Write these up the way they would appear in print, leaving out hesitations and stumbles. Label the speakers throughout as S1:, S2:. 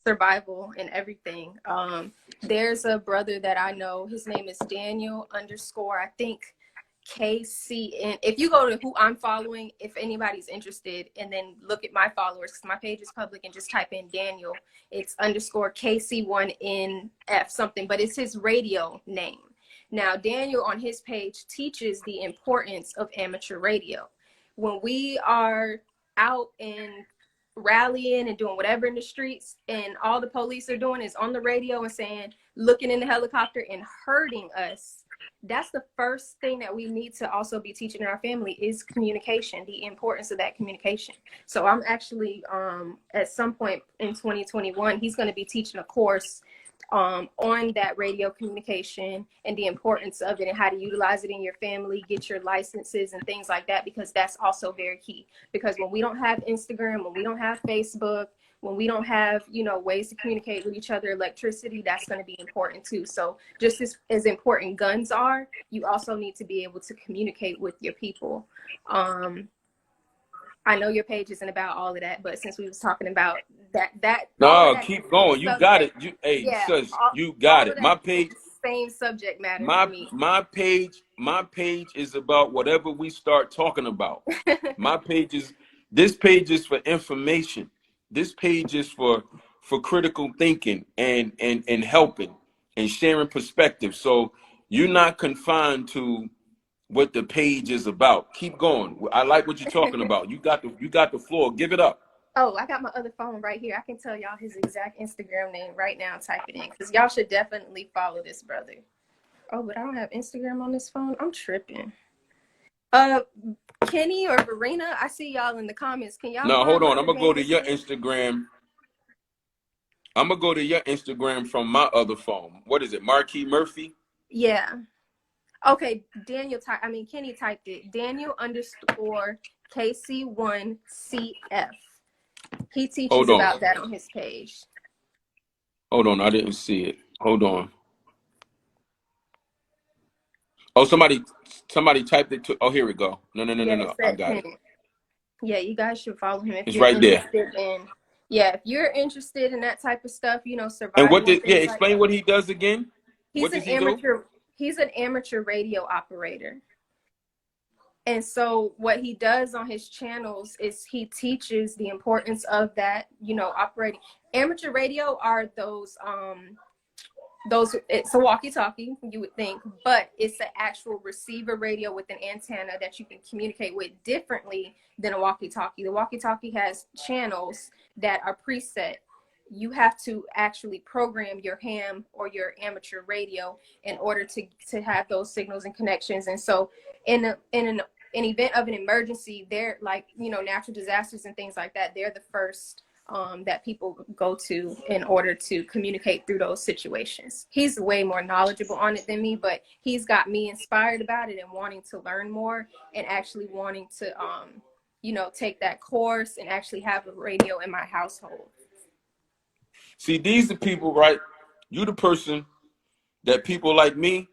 S1: survival and everything. There's a brother that I know. His name is Daniel underscore, I think, KCN. If you go to who I'm following, if anybody's interested, and then look at my followers, because my page is public, and just type in Daniel, it's underscore KC1NF something, but it's his radio name. Now, Daniel on his page teaches the importance of amateur radio. When we are out and rallying and doing whatever in the streets, and all the police are doing is on the radio and saying, looking in the helicopter and hurting us, that's the first thing that we need to also be teaching in our family is communication, the importance of that communication. So I'm actually, at some point in 2021, he's going to be teaching a course on that radio communication and the importance of it and how to utilize it in your family, get your licenses and things like that, because that's also very key. Because when we don't have Instagram, when we don't have Facebook, when we don't have, you know, ways to communicate with each other, electricity, that's going to be important too. So just as important guns are, you also need to be able to communicate with your people. I know your page isn't about all of that, but since we was talking about that
S2: no,
S1: that
S2: keep going. You got it. Sis, you got it. My page,
S1: same subject matter.
S2: My page is about whatever we start talking about. This page is for information. This page is for critical thinking and helping and sharing perspective. So you're not confined to what the page is about. Keep going. I like what you're talking about. You got the floor. Give it up.
S1: Oh, I got my other phone right here. I can tell y'all his exact Instagram name right now. Type it in, because y'all should definitely follow this brother. Oh, but I don't have Instagram on this phone. I'm tripping. Kenny or Verena, I see y'all in the comments. Can y'all?
S2: No, hold on. I'm gonna go to your Instagram. I'm gonna go to your Instagram from my other phone. What is it, Marquis Murphy?
S1: Yeah. Okay, Kenny typed it. Daniel underscore KC1CF. He teaches about that on his page.
S2: Hold on, I didn't see it. Hold on. Oh, somebody typed it to. Oh, here we go. No. I got it.
S1: Yeah, you guys should follow him if
S2: it's
S1: you're
S2: right
S1: interested
S2: there.
S1: If you're interested in that type of stuff, you know, survival.
S2: And what did explain what he does again?
S1: He's an amateur. He's an amateur radio operator. And so what he does on his channels is he teaches the importance of that, you know, operating. Amateur radio are those it's a walkie-talkie, you would think, but it's an actual receiver radio with an antenna that you can communicate with differently than a walkie-talkie. The walkie-talkie has channels that are preset. You have to actually program your ham or your amateur radio in order to have those signals and connections. And so in an event of an emergency, they're like, you know, natural disasters and things like that, they're the first that people go to in order to communicate through those situations. He's way more knowledgeable on it than me, but he's got me inspired about it and wanting to learn more and actually wanting to, you know, take that course and actually have a radio in my household.
S2: See, these are people, right? You the person that people like me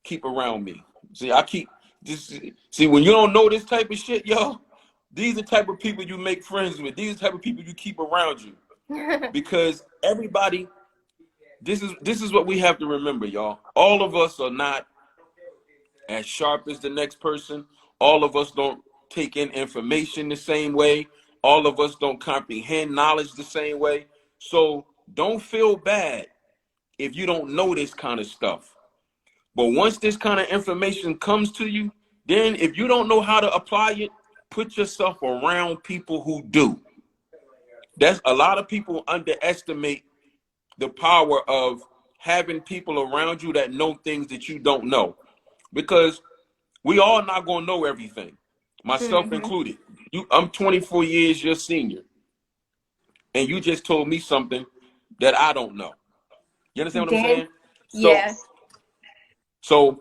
S2: keep around me. See, when you don't know this type of shit, yo, these are the type of people you make friends with. These are the type of people you keep around you. Because everybody, this is what we have to remember, y'all. All of us are not as sharp as the next person. All of us don't take in information the same way. All of us don't comprehend knowledge the same way. So don't feel bad if you don't know this kind of stuff. But once this kind of information comes to you, then if you don't know how to apply it, put yourself around people who do. That's a lot of people underestimate the power of having people around you that know things that you don't know, because we all not going to know everything, myself included. I'm 24 years your senior, and you just told me something that I don't know. You understand what I'm saying?
S1: Yeah.
S2: So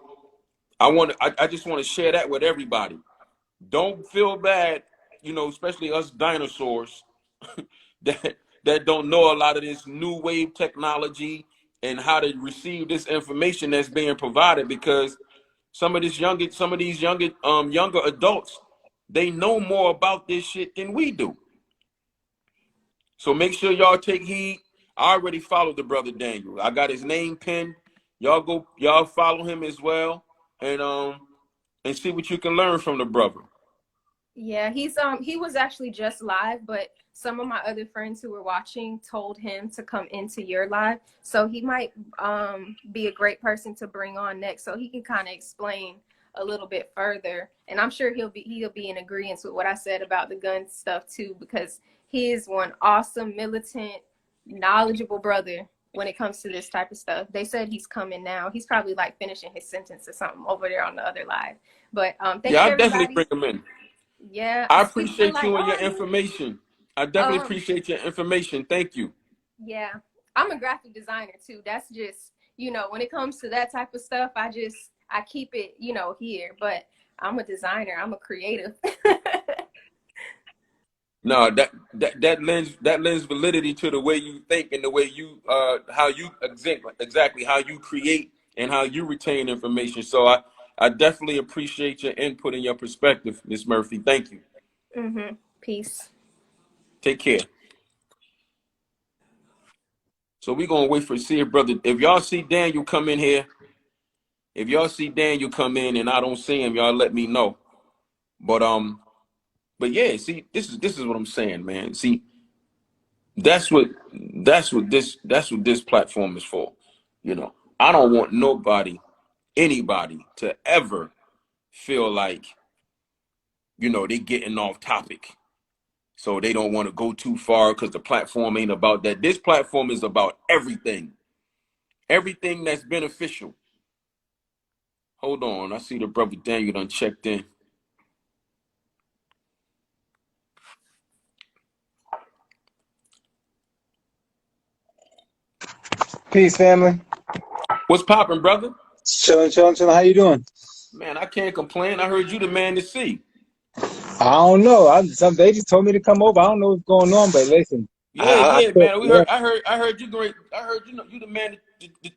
S2: I just want to share that with everybody. Don't feel bad, you know, especially us dinosaurs that don't know a lot of this new wave technology and how to receive this information that's being provided, because some of these younger adults, they know more about this shit than we do. So make sure y'all take heed. I already followed the brother Daniel. I got his name pinned. Y'all follow him as well, and see what you can learn from the brother.
S1: Yeah, he was actually just live, but some of my other friends who were watching told him to come into your live. So he might be a great person to bring on next so he can kind of explain a little bit further. And I'm sure he'll be in agreement with what I said about the gun stuff too, because he is one awesome, militant, knowledgeable brother when it comes to this type of stuff. They said he's coming now. He's probably like finishing his sentence or something over there on the other live. But thank
S2: Yeah,
S1: you
S2: I definitely bring
S1: everybody.
S2: him in.
S1: Yeah,
S2: I
S1: people were
S2: appreciate
S1: like,
S2: you and your
S1: "Oh,
S2: information. I definitely
S1: um,
S2: appreciate your information. Thank you.
S1: yeah." I'm a graphic designer too. That's just, when it comes to that type of stuff, I keep it, here. But I'm a designer. I'm a creative.
S2: No, that lends validity to the way you think and the way you how you exactly how you create and how you retain information. So I definitely appreciate your input and your perspective, Miss Murphy. Thank you.
S1: Peace.
S2: Take care. So we're gonna wait for see if brother. If y'all see Daniel come in here, if y'all see Daniel come in and I don't see him, y'all let me know. But yeah, see, this is what I'm saying, man. See, that's what this platform is for. I don't want anybody to ever feel like, they getting off topic. So they don't want to go too far because the platform ain't about that. This platform is about everything. Everything that's beneficial. Hold on. I see the brother Daniel done checked in.
S3: Peace, family.
S2: What's popping, brother?
S3: Chilling, chilling, chilling. How you doing?
S2: Man, I can't complain. I heard you the man to see.
S3: I don't know. They just told me to come over. I don't know what's going on, but listen,
S2: Yeah, yeah,
S3: feel,
S2: man.
S3: yeah.
S2: I heard you great. I heard you the man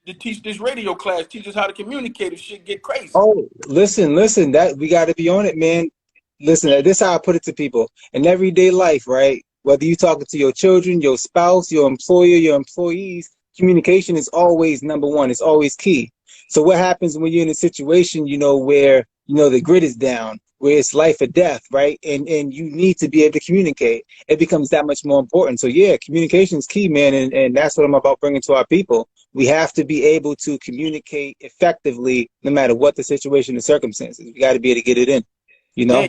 S2: to teach this radio class, teach us how to communicate if shit get crazy.
S3: Oh, listen. That we got to be on it, man. Listen, this is how I put it to people in everyday life, right? Whether you talking to your children, your spouse, your employer, your employees, communication is always number one. It's always key. So what happens when you're in a situation, where the grid is down, where it's life or death, right? And you need to be able to communicate. It becomes that much more important. So yeah, communication is key, man, and that's what I'm about bringing to our people. We have to be able to communicate effectively no matter what the situation and circumstances. We got to be able to get it in, you know?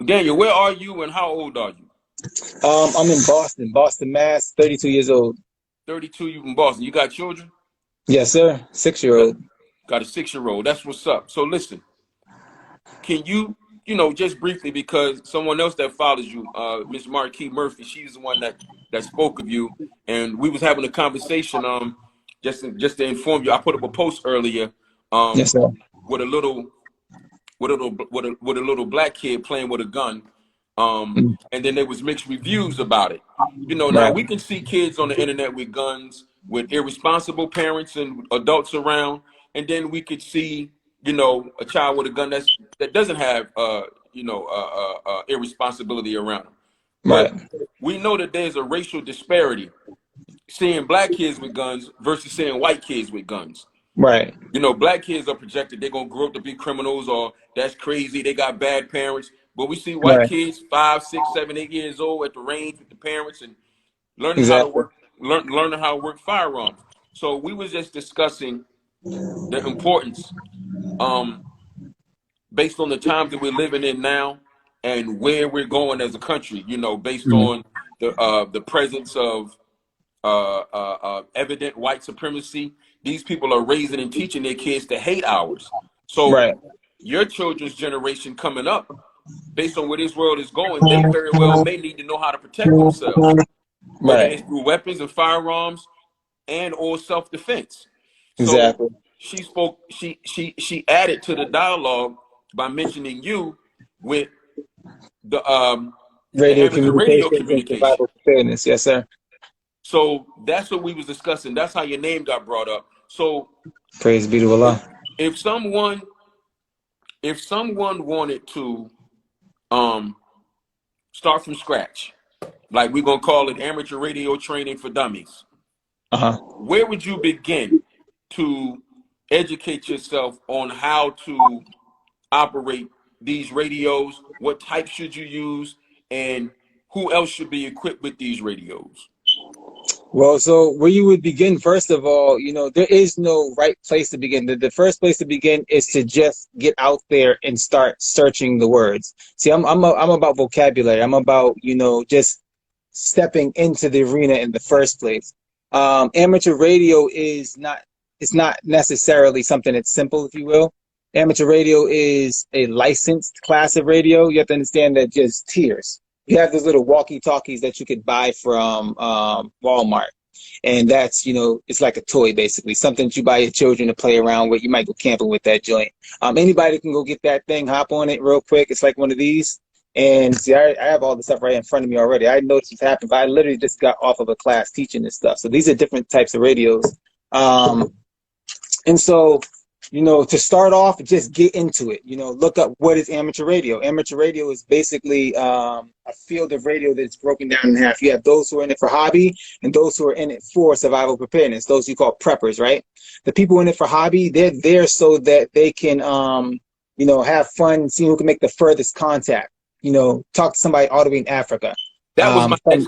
S2: Daniel, where are you and how old are you?
S3: I'm in Boston, Mass, 32 years old.
S2: 32, you from Boston. You got children?
S3: Yes, sir. 6-year-old.
S2: Got a 6-year-old. That's what's up. So listen, can you, just briefly, because someone else that follows you, Miss Marquis Murphy, she's the one that spoke of you, and we was having a conversation. Just to inform you, I put up a post earlier,
S3: Yes, sir.
S2: with a little with a little black kid playing with a gun,
S3: Mm.
S2: and then there was mixed reviews about it. Now
S3: Right,
S2: we can see kids on the internet with guns, with irresponsible parents and adults around, and then we could see, a child with a gun that doesn't have, irresponsibility around them.
S3: right,
S2: But we know that there's a racial disparity seeing black kids with guns versus seeing white kids with guns.
S3: right,
S2: Black kids are projected they're gonna grow up to be criminals, or that's crazy, they got bad parents. But we see white
S3: right.
S2: kids 5, 6, 7, 8 years old at the range with the parents and learning how to
S3: Exactly.
S2: work, learning how to work firearms. So we was just discussing the importance, um, based on the times that we're living in now and where we're going as a country. Based
S3: Mm.
S2: on the presence of evident white supremacy. These people are raising and teaching their kids to hate ours. So
S3: Right,
S2: your children's generation coming up, based on where this world is going, they very well may need to know how to protect themselves, whether
S3: right.
S2: it's through weapons and firearms and or self-defense. So
S3: Exactly.
S2: she spoke. She added to the dialogue by mentioning you with the
S3: Radio
S2: amateur radio
S3: communications and
S2: communication.
S3: survival preparedness. Yes, sir.
S2: So that's what we was discussing. That's how your name got brought up. So
S3: Praise be to
S2: if
S3: Allah.
S2: if someone if someone wanted to um start from scratch, like we're gonna call it amateur radio training for dummies, Where would you begin to educate yourself on how to operate these radios? What type should you use? And who else should be equipped with these radios?
S3: Well, so where you would begin, first of all, there is no right place to begin. The first place to begin is to just get out there and start searching the words. See, I'm about vocabulary. I'm about, just stepping into the arena in the first place. Amateur radio is not, it's not necessarily something that's simple, if you will. Amateur radio is a licensed class of radio. You have to understand that just tiers. You have those little walkie-talkies that you could buy from Walmart. And that's, it's like a toy, basically, something that you buy your children to play around with. You might go camping with that joint. Anybody can go get that thing, hop on it real quick. It's like one of these. And see, I have all the stuff right in front of me already. I noticed what's happened, but I literally just got off of a class teaching this stuff. So these are different types of radios. And so, to start off, just get into it. Look up what is amateur radio. Amateur radio is basically a field of radio that's broken down in half. You have those who are in it for hobby and those who are in it for survival preparedness. Those you call preppers, right? The people in it for hobby, they're there so that they can, have fun, see who can make the furthest contact. Talk to somebody all the way in Africa.
S2: That was my next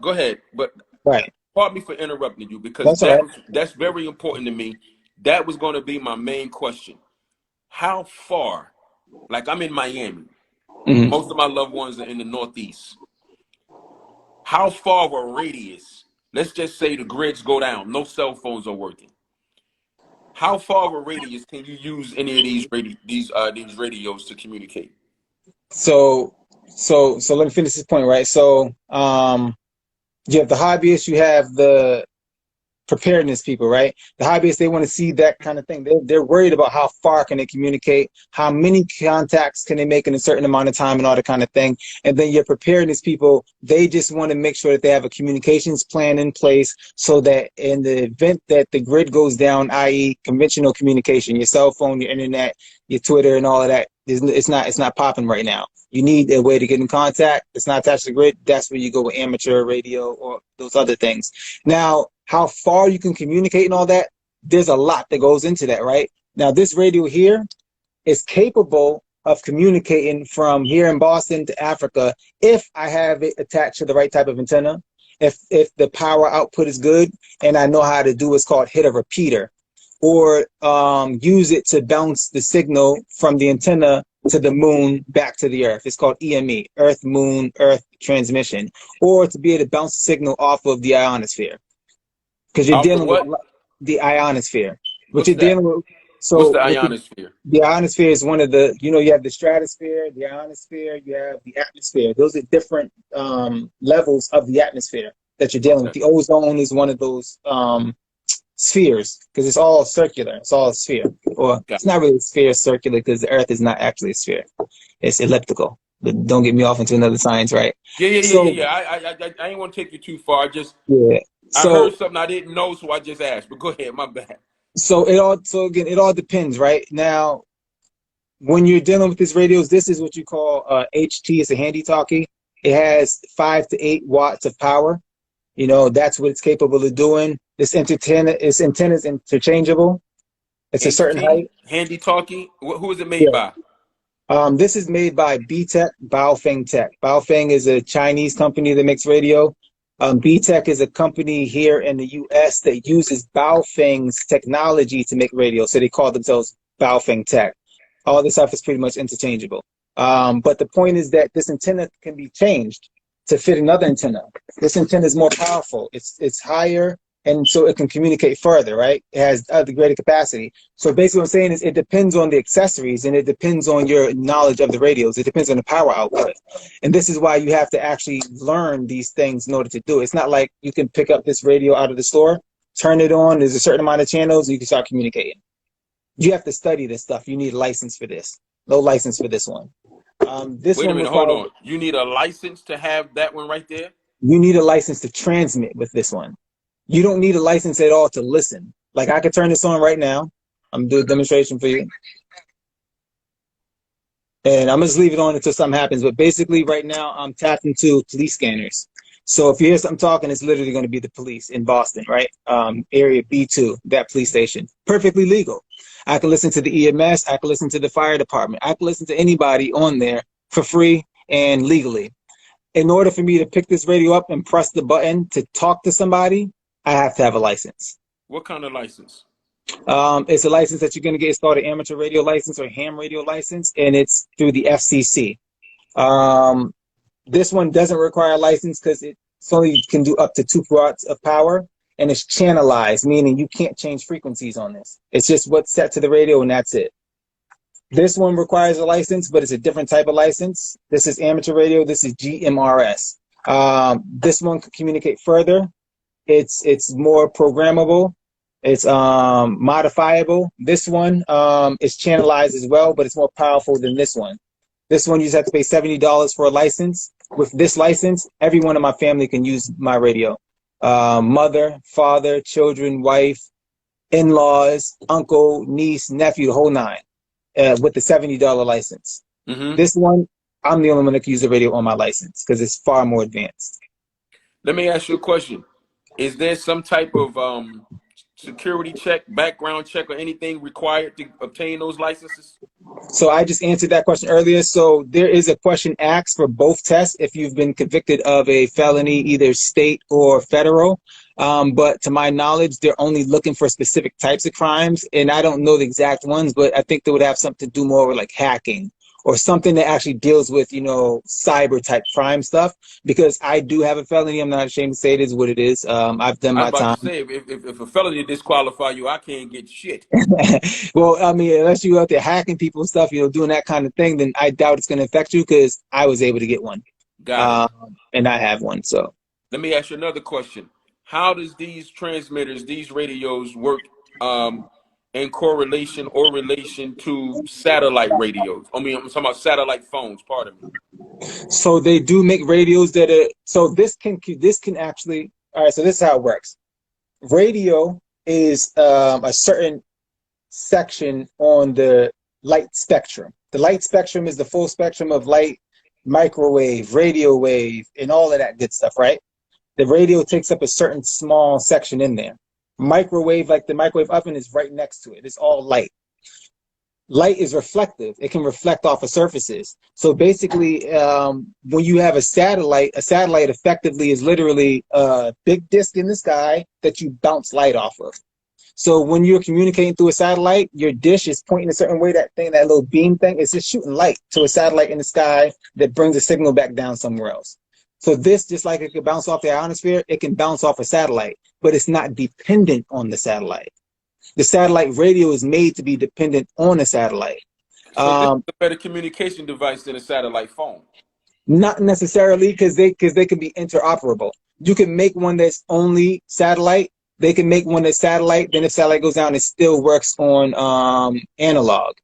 S2: go ahead, but
S3: right.
S2: Pardon me for interrupting you, because
S3: That's all right.
S2: that's very important to me. That was going to be my main question. How far, like I'm in Miami, most of my loved ones are in the Northeast. How far of a radius, let's just say the grids go down, no cell phones are working. How far of a radius can you use any of these radios to communicate?
S3: So let me finish this point, right? So you have the hobbyists, you have the preparedness people, right? The hobbyists, they want to see that kind of thing. They're worried about how far can they communicate, how many contacts can they make in a certain amount of time and all that kind of thing. And then your preparedness people, they just want to make sure that they have a communications plan in place so that in the event that the grid goes down, i.e. conventional communication, your cell phone, your internet, your Twitter and all of that, it's not popping right now. You need a way to get in contact. It's not attached to the grid. That's where you go with amateur radio or those other things. Now, how far you can communicate and all that, there's a lot that goes into that, right? Now, this radio here is capable of communicating from here in Boston to Africa if I have it attached to the right type of antenna, if the power output is good, and I know how to do what's called hit a repeater, or use it to bounce the signal from the antenna to the moon back to the earth. It's called EME, Earth Moon Earth Transmission, or to be able to bounce the signal off of the ionosphere. Because you're dealing with the ionosphere.
S2: What's you're dealing with. So what's the ionosphere?
S3: The ionosphere is one of the, you have the stratosphere, the ionosphere, you have the atmosphere. Those are different levels of the atmosphere that you're dealing with. The ozone is one of those spheres, because it's all circular. It's all a sphere. Or it's not really a sphere, it's circular, because the earth is not actually a sphere. It's elliptical. But don't get me off into another science, right?
S2: Yeah. I ain't want to take you too far. I heard something I didn't know, so I just asked. But go ahead, my bad.
S3: So it all depends, right? Now, when you're dealing with these radios, this is what you call HT. It's a handy talkie. It has 5 to 8 watts of power. That's what it's capable of doing. This antenna is interchangeable. It's HT, a certain height.
S2: Handy talkie. Who is it made by?
S3: This is made by B-Tech, Baofeng Tech. Baofeng is a Chinese company that makes radio. B-Tech is a company here in the U.S. that uses Baofeng's technology to make radio. So they call themselves Baofeng Tech. All this stuff is pretty much interchangeable. But the point is that this antenna can be changed to fit another antenna. This antenna is more powerful. It's higher, and so it can communicate further, right? It has the greater capacity. So basically what I'm saying is it depends on the accessories, and it depends on your knowledge of the radios. It depends on the power output. And this is why you have to actually learn these things in order to do it. It's not like you can pick up this radio out of the store, turn it on, there's a certain amount of channels, and you can start communicating. You have to study this stuff. You need a license for this. No license for this one.
S2: Wait a minute, hold on. You need a license to have that one right there?
S3: You need a license to transmit with this one. You don't need a license at all to listen. Like, I could turn this on right now. I'm doing a demonstration for you. And I'm going to just leave it on until something happens. But basically right now I'm tapped into police scanners. So if you hear something talking, it's literally going to be the police in Boston, right? Area B2, that police station. Perfectly legal. I can listen to the EMS. I can listen to the fire department. I can listen to anybody on there for free and legally. In order for me to pick this radio up and press the button to talk to somebody, I have to have a license.
S2: What kind of license?
S3: It's a license that you're going to get. It's called an amateur radio license or ham radio license, and it's through the FCC. This one doesn't require a license because it only can do up to 2 watts of power, and it's channelized, meaning you can't change frequencies on this. It's just what's set to the radio, and that's it. This one requires a license, but it's a different type of license. This is amateur radio. This is GMRS. This one can communicate further. It's more programmable. It's modifiable. This one is channelized as well, but it's more powerful than this one. This one you just have to pay $70 for a license. With this license, everyone in my family can use my radio. Mother, father, children, wife, in-laws, uncle, niece, nephew, the whole nine, with the $70 license.
S2: Mm-hmm.
S3: This one, I'm the only one that can use the radio on my license because it's far more advanced.
S2: Let me ask you a question. Is there some type of security check, background check, or anything required to obtain those licenses?
S3: So I just answered that question earlier. So there is a question asked for both tests if you've been convicted of a felony, either state or federal. But to my knowledge, they're only looking for specific types of crimes. And I don't know the exact ones, but I think they would have something to do more with like hacking or something that actually deals with, you know, cyber type crime stuff. Because I do have a felony. I'm not ashamed to say it is what it is. I've done my time.
S2: I was about to say, if a felony disqualify you, I can't get shit.
S3: Well, I mean, unless you're out there hacking people and stuff, you know, doing that kind of thing, then I doubt it's going to affect you because I was able to get one.
S2: Got it.
S3: And I have one. So
S2: let me ask you another question. How does these transmitters, these radios work in correlation or relation to satellite radios? I mean, I'm talking about satellite phones, pardon me.
S3: So they do make radios that are, so this can actually, all right, so this is how it works. Radio is a certain section on the light spectrum. The light spectrum is the full spectrum of light, microwave, radio wave, and all of that good stuff, right? The radio takes up a certain small section in there. Microwave, like the microwave oven, is right next to it. It's all light. Light is reflective. It can reflect off of surfaces. So basically, when you have a satellite effectively is literally a big disk in the sky that you bounce light off of. So when you're communicating through a satellite, your dish is pointing a certain way. That thing, that little beam thing, is just shooting light to a satellite in the sky that brings a signal back down somewhere else. So this, just like it can bounce off the ionosphere, it can bounce off a satellite, but it's not dependent on the satellite. The satellite radio is made to be dependent on a satellite.
S2: So this is a better communication device than a satellite phone.
S3: Not necessarily, because they can be interoperable. You can make one that's only satellite. They can make one that's satellite. Then if satellite goes down, it still works on analog.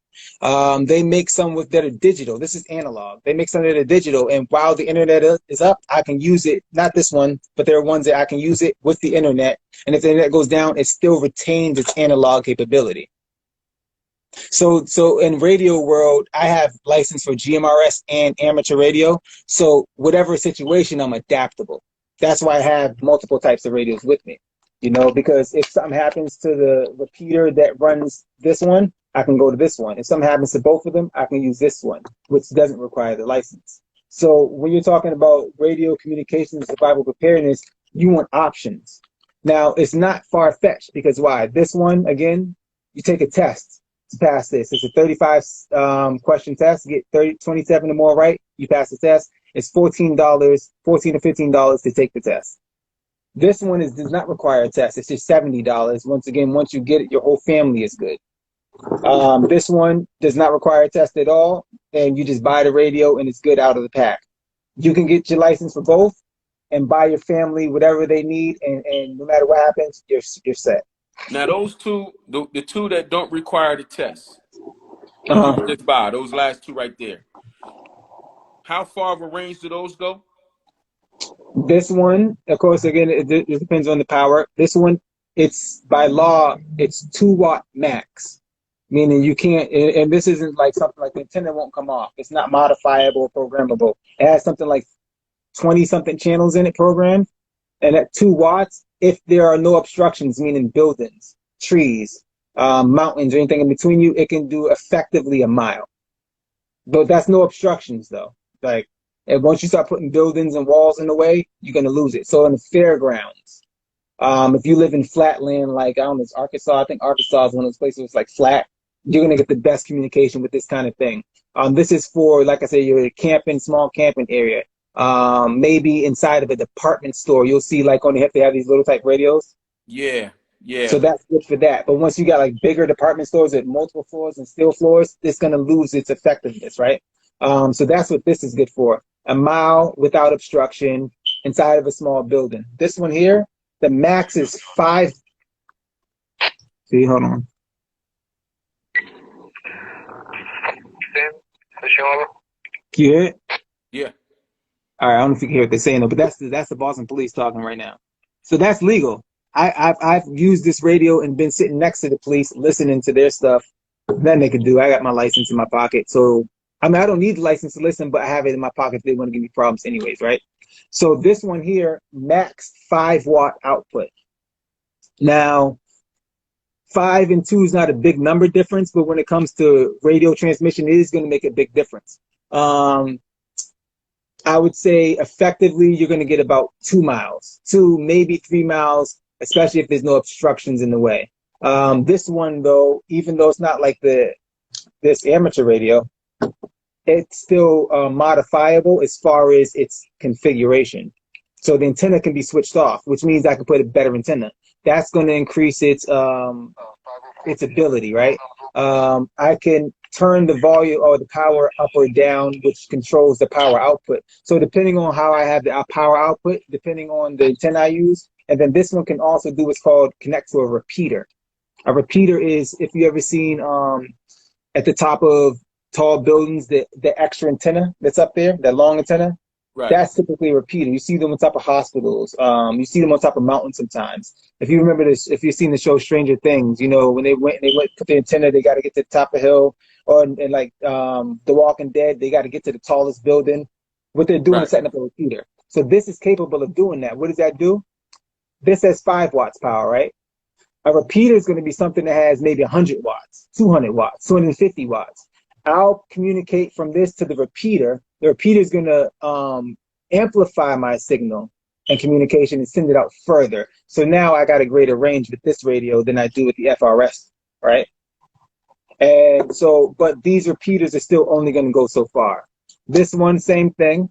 S3: They make some that are digital. This is analog. They make some that are digital. And while the internet is up, I can use it. Not this one, but there are ones that I can use it with the internet. And if the internet goes down, it still retains its analog capability. So in radio world, I have license for GMRS and amateur radio. So whatever situation, I'm adaptable. That's why I have multiple types of radios with me. You know, because if something happens to the repeater that runs this one, I can go to this one. If something happens to both of them, I can use this one, which doesn't require the license. So when you're talking about radio communications, survival preparedness, you want options. Now, it's not far-fetched because why? This one, again, you take a test to pass this. It's a 35 question test. You get 27 or more right, you pass the test. It's $14 to $15 to take the test. This one does not require a test. It's just $70. Once again, once you get it, your whole family is good. This one does not require a test at all, and you just buy the radio and it's good out of the pack. You can get your license for both and buy your family whatever they need, and no matter what happens, you're set.
S2: Now those two, the two that don't require the test, just buy those last two right there. How far of a range do those go?
S3: This one, of course, again, it depends on the power. This one, it's by law, it's 2 watt max, meaning you can't, and this isn't like something like the antenna won't come off. It's not modifiable or programmable. It has something like 20 something channels in it programmed. And at 2 watts, if there are no obstructions, meaning buildings, trees, mountains, or anything in between you, it can do effectively a mile. But that's no obstructions though. Like, and once you start putting buildings and walls in the way, you're gonna lose it. So in the fairgrounds, if you live in flatland, like I don't know, it's Arkansas. I think Arkansas is one of those places that's like flat. You're gonna get the best communication with this kind of thing. This is for, like I said, your camping, small camping area. Maybe inside of a department store, you'll see like on they have these little type radios.
S2: Yeah, yeah.
S3: So that's good for that. But once you got like bigger department stores with multiple floors and steel floors, it's gonna lose its effectiveness, right? So that's what this is good for. A mile without obstruction inside of a small building. This one here, the max is 5. See, hold on. Can you hear it?
S2: Yeah.
S3: All right, I don't know if you can hear what they're saying though, but that's the Boston police talking right now. So that's legal. I've used this radio and been sitting next to the police listening to their stuff. Nothing they can do. I got my license in my pocket, so I mean I don't need the license to listen, but I have it in my pocket if they want to give me problems anyways, right? So this one here, max 5-watt output. Now, 5 and 2 is not a big number difference, but when it comes to radio transmission, it is going to make a big difference. I would say effectively you're going to get about 2 miles, 2 maybe 3 miles, especially if there's no obstructions in the way. This one though, even though it's not like this amateur radio, it's still modifiable as far as its configuration. So the antenna can be switched off, which means I can put a better antenna. That's going to increase its ability, right? I can turn the volume or the power up or down, which controls the power output. So depending on how I have the power output, depending on the antenna I use, and then this one can also do what's called connect to a repeater. A repeater is, if you ever seen at the top of tall buildings, the extra antenna that's up there, that long antenna,
S2: Right.
S3: that's typically a repeater. You see them on top of hospitals. You see them on top of mountains sometimes. If you remember this, if you've seen the show Stranger Things, you know, when they went put the antenna, they got to get to the top of the hill, or and like The Walking Dead, they got to get to the tallest building. What they're doing is setting up a repeater. So this is capable of doing that. What does that do? This has 5 watts power, right? A repeater is going to be something that has maybe 100 watts, 200 watts, 250 watts. I'll communicate from this to the repeater. The repeater is going to amplify my signal and communication and send it out further. So now I got a greater range with this radio than I do with the FRS, right? And so, but these repeaters are still only going to go so far. This one, same thing.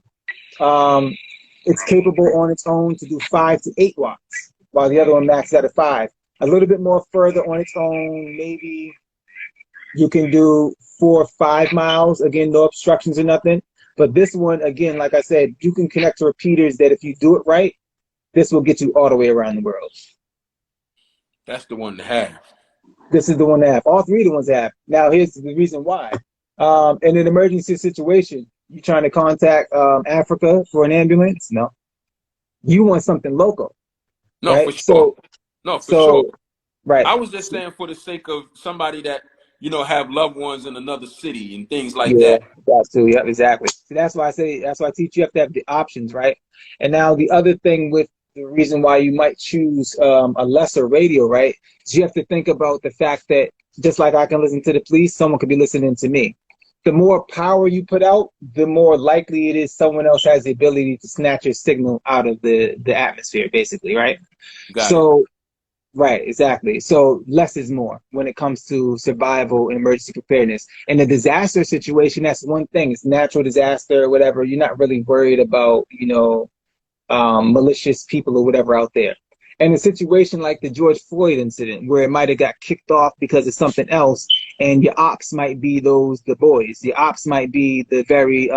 S3: It's capable on its own to do 5 to 8 watts, while the other one maxes out at 5. A little bit more further on its own, maybe you can do 4 or 5 miles. Again, no obstructions or nothing. But this one, again, like I said, you can connect to repeaters that if you do it right, this will get you all the way around the world.
S2: That's the one to have.
S3: This is the one to have. All 3 of the ones to have. Now, here's the reason why. In an emergency situation, you trying to contact Africa for an ambulance? No. You want something local.
S2: No,
S3: right?
S2: for sure. For sure.
S3: Right.
S2: I was just saying for the sake of somebody that, you know, have loved ones in another city and things like that.
S3: That's too. Yeah, exactly. So that's why I teach you have to have the options, right? And now the other thing with the reason why you might choose a lesser radio, right, is you have to think about the fact that just like I can listen to the police, someone could be listening to me. The more power you put out, the more likely it is someone else has the ability to snatch your signal out of the atmosphere, basically, right?
S2: Got it.
S3: Right, exactly. So less is more when it comes to survival and emergency preparedness. In a disaster situation, that's one thing. It's natural disaster or whatever. You're not really worried about, you know, malicious people or whatever out there. In a situation like the George Floyd incident, where it might have got kicked off because of something else, and your ops might be the boys. Your ops might be the very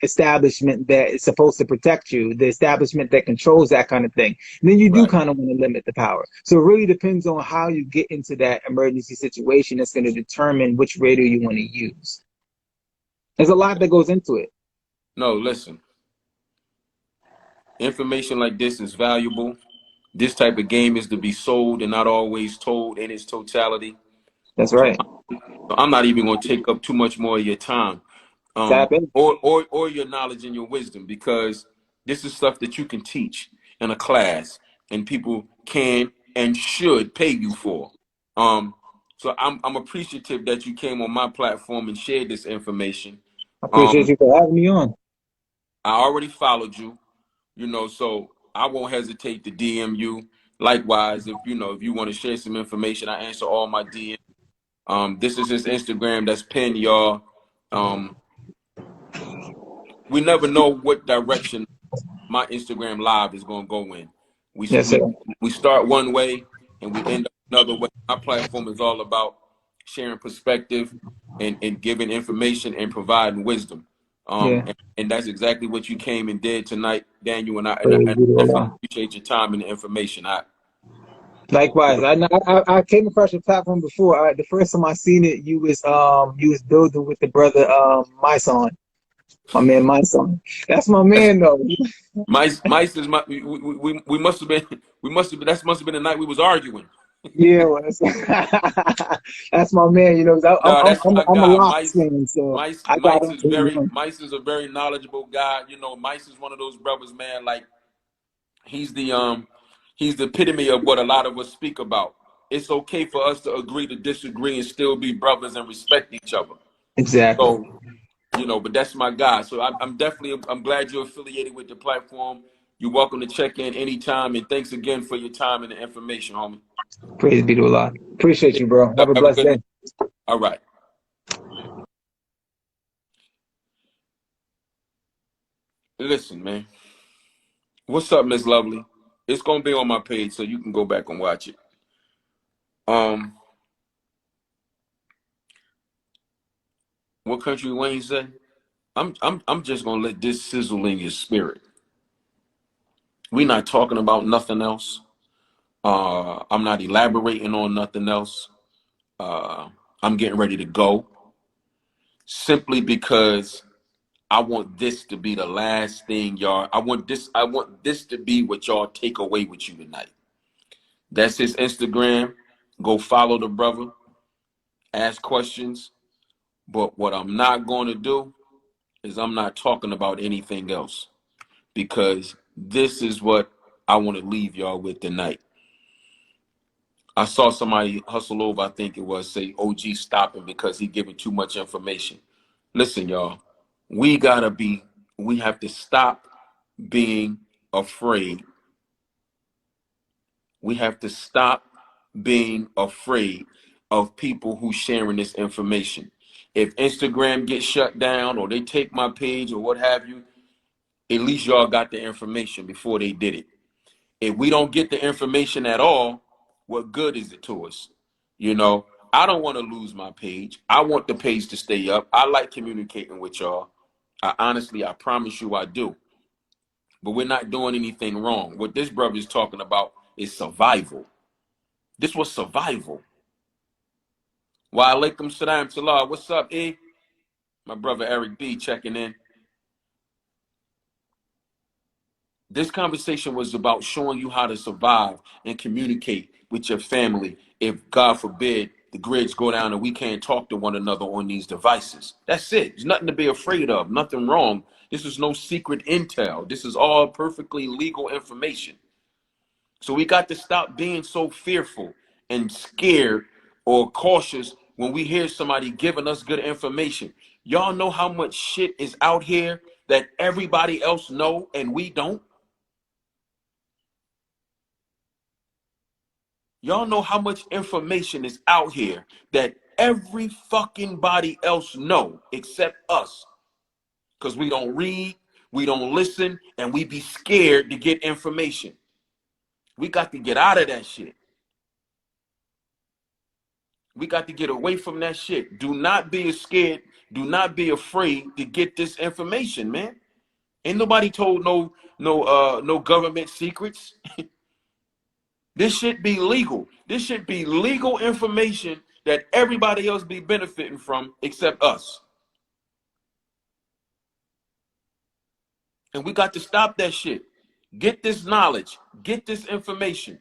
S3: establishment that is supposed to protect you, the establishment that controls that kind of thing. And then you do kind of want to limit the power. So it really depends on how you get into that emergency situation that's going to determine which radio you want to use. There's a lot that goes into it.
S2: No, listen. Information like this is valuable. This type of game is to be sold and not always told in its totality.
S3: That's right.
S2: So I'm not even going to take up too much more of your time, or your knowledge and your wisdom, because This is stuff that you can teach in a class, and people can and should pay you for. So I'm appreciative that you came on my platform and shared this information.
S3: I appreciate you for having me on.
S2: I already followed you, so I won't hesitate to DM you. Likewise, if you want to share some information, I answer all my DMs. This is his Instagram that's pinned, y'all. We never know what direction my Instagram live is going to go in. We,
S3: Yes,
S2: we
S3: sir.
S2: we start one way and we end up another way. My platform is all about sharing perspective and giving information and providing wisdom.
S3: Yeah.
S2: And that's exactly what you came and did tonight, Daniel. And I
S3: Praise be to
S2: definitely
S3: Allah.
S2: appreciate your time and the information.
S3: Likewise, I came across your platform before. The first time I seen it, you was building with the brother my son, my man, my son. That's my man though.
S2: Mice is my. We must have been. That must have been the night we was arguing.
S3: Yeah, well, that's my man. You know,
S2: No, that's my
S3: I'm a
S2: guy.
S3: Locks fan, so I got him.
S2: Mice is a very knowledgeable guy. Mice is one of those brothers, man. Like he's the epitome of what a lot of us speak about. It's okay for us to agree to disagree and still be brothers and respect each other.
S3: Exactly.
S2: So, but that's my guy. So I'm glad you're affiliated with the platform. You're welcome to check in anytime, and thanks again for your time and the information, homie.
S3: Praise be to Allah. Appreciate you, bro. Have a
S2: Have a
S3: blessed
S2: good
S3: day.
S2: night. All right. Listen, man. What's up, Miss Lovely? It's gonna be on my page, so you can go back and watch it. What country Wayne said? I'm just gonna let this sizzle in your spirit. We're not talking about nothing else. I'm not elaborating on nothing else. I'm getting ready to go simply because I want this to be the last thing, y'all. I want this to be what y'all take away with you tonight. That's his Instagram. Go follow the brother. Ask questions. But what I'm not going to do is I'm not talking about anything else because this is what I want to leave y'all with tonight. I saw somebody hustle over, I think it was, say OG stopping because he giving too much information. Listen, y'all, we have to stop being afraid. We have to stop being afraid of people who sharing this information. If Instagram gets shut down or they take my page or what have you, at least y'all got the information before they did it. If we don't get the information at all, what good is it to us? I don't want to lose my page. I want the page to stay up. I like communicating with y'all. I promise you I do. But we're not doing anything wrong. What this brother is talking about is survival. This was survival. Wa alaikum salam salah. What's up, E? My brother Eric B checking in. This conversation was about showing you how to survive and communicate with your family if, God forbid, the grids go down and we can't talk to one another on these devices. That's it. There's nothing to be afraid of, nothing wrong. This is no secret intel. This is all perfectly legal information. So we got to stop being so fearful and scared or cautious when we hear somebody giving us good information. Y'all know how much shit is out here that everybody else know and we don't? Y'all know how much information is out here that every fucking body else know except us. Because we don't read, we don't listen, and we be scared to get information. We got to get out of that shit. We got to get away from that shit. Do not be scared. Do not be afraid to get this information, man. Ain't nobody told no government secrets. This should be legal. This should be legal information that everybody else be benefiting from except us. And we got to stop that shit. Get this knowledge, get this information,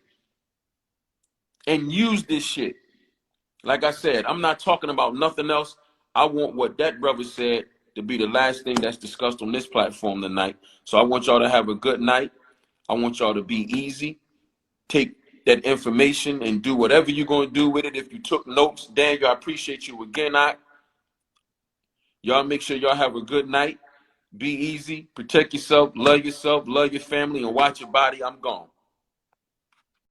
S2: and use this shit. Like I said, I'm not talking about nothing else. I want what that brother said. to be the last thing that's discussed on this platform tonight. So I want y'all to have a good night. I want y'all to be easy. Take that information and do whatever you're going to do with it. If you took notes, Daniel, I appreciate you again. Y'all make sure y'all have a good night. Be easy. Protect yourself. Love your family, and watch your body. I'm gone.